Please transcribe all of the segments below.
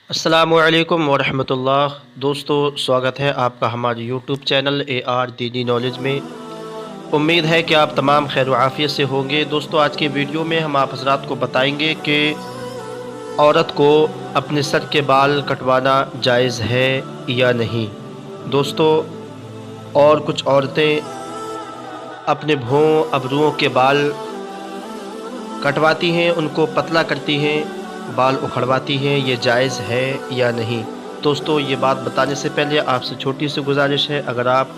अस्सलामुअलैकुम वरहमतुल्लाह। दोस्तों, स्वागत है आपका हमारे यूट्यूब चैनल AR दीनी नॉलेज में। उम्मीद है कि आप तमाम खैर व आफियत से होंगे। दोस्तों, आज की वीडियो में हम आप हज़रात को बताएंगे कि औरत को अपने सर के बाल कटवाना जायज़ है या नहीं। दोस्तों, और कुछ औरतें अपने भौं अबरुओं के बाल कटवाती हैं, उनको पतला करती हैं, बाल उखड़वाती हैं, ये जायज़ है या नहीं। दोस्तों, ये बात बताने से पहले आपसे छोटी सी गुजारिश है, अगर आप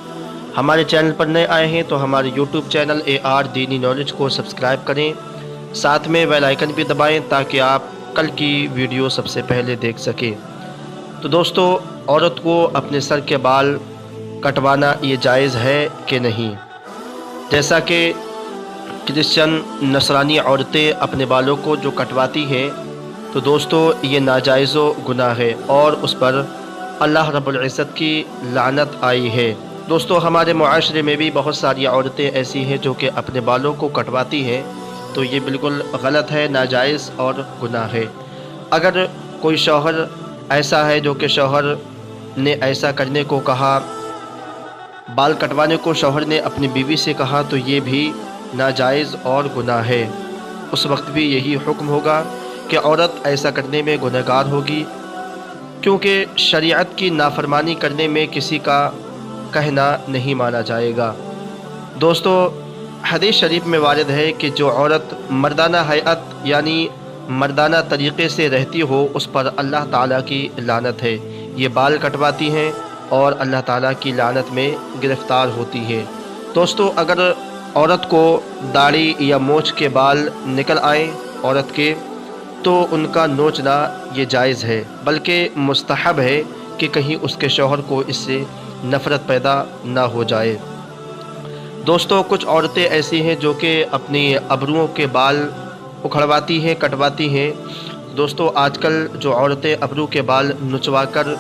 हमारे चैनल पर नए आए हैं तो हमारे यूट्यूब चैनल AR दीनी नॉलेज को सब्सक्राइब करें, साथ में बेल आइकन भी दबाएं ताकि आप कल की वीडियो सबसे पहले देख सकें। तो दोस्तों, औरत को अपने सर के बाल कटवाना ये जायज़ है कि नहीं। जैसा कि क्रिश्चियन नसरानी औरतें अपने बालों को जो कटवाती हैं, तो दोस्तों ये नाजायज़ गुनाह है और उस पर अल्लाह रब्बुल इज़्ज़त की लानत आई है। दोस्तों, हमारे मुआशरे में भी बहुत सारी औरतें ऐसी हैं जो कि अपने बालों को कटवाती हैं, तो ये बिल्कुल गलत है, नाजायज़ और गुनाह है। अगर कोई शौहर ऐसा है जो कि शौहर ने ऐसा करने को कहा, बाल कटवाने को शौहर ने अपनी बीवी से कहा, तो ये भी नाजायज़ और गुनाह है। उस वक्त भी यही हुक्म होगा कि औरत ऐसा करने में गुनहगार होगी, क्योंकि शरीयत की नाफरमानी करने में किसी का कहना नहीं माना जाएगा। दोस्तों, हदीस शरीफ में वारिद है कि जो औरत मर्दाना हैअत यानी मर्दाना तरीक़े से रहती हो, उस पर अल्लाह ताला की लानत है। ये बाल कटवाती हैं और अल्लाह ताला की लानत में गिरफ़्तार होती है। दोस्तों, अगर औरत को दाढ़ी या मूंछ के बाल निकल आए औरत के, तो उनका नोचना ये जायज़ है, बल्कि मुस्तहब है कि कहीं उसके शौहर को इससे नफ़रत पैदा ना हो जाए। दोस्तों, कुछ औरतें ऐसी हैं जो कि अपनी अबरुओं के बाल उखड़वाती हैं, कटवाती हैं। दोस्तों, आजकल जो औरतें अबरू के बाल नुचवा कर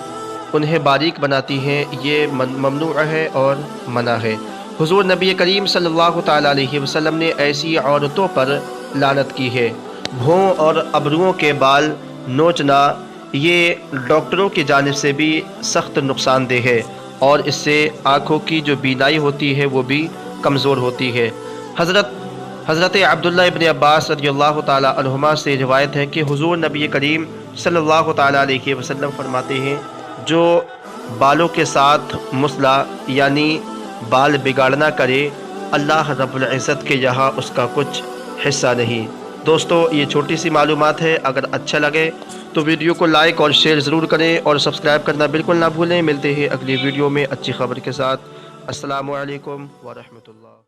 उन्हें बारीक बनाती हैं, ये ममनू है और मना है। हुज़ूर नबी करीम सल्लल्लाहु तआला अलैहि वसल्लम ने ऐसी औरतों पर लानत की है। भौं और अबरुओं के बाल नोचना ये डॉक्टरों की जानिब से भी सख्त नुकसानदेह है और इससे आँखों की जो बीनाई होती है वो भी कमज़ोर होती है। हज़रत अब्दुल्लाह इब्न अब्बास रज़ियल्लाहु ताला अन्हुमा से रिवायत है कि हुज़ूर नबी करीम सल्लल्लाहु ताला अलैहि वसल्लम फरमाते हैं, जो बालों के साथ मुसला यानी बाल बिगाड़ना करे, अल्लाह रब्बुल इज़्ज़त के यहाँ उसका कुछ हिस्सा नहीं। दोस्तों, ये छोटी सी मालूमात है। अगर अच्छा लगे तो वीडियो को लाइक और शेयर ज़रूर करें और सब्सक्राइब करना बिल्कुल ना भूलें। मिलते हैं अगली वीडियो में अच्छी खबर के साथ। अस्सलामु अलैकुम व रहमतुल्लाह।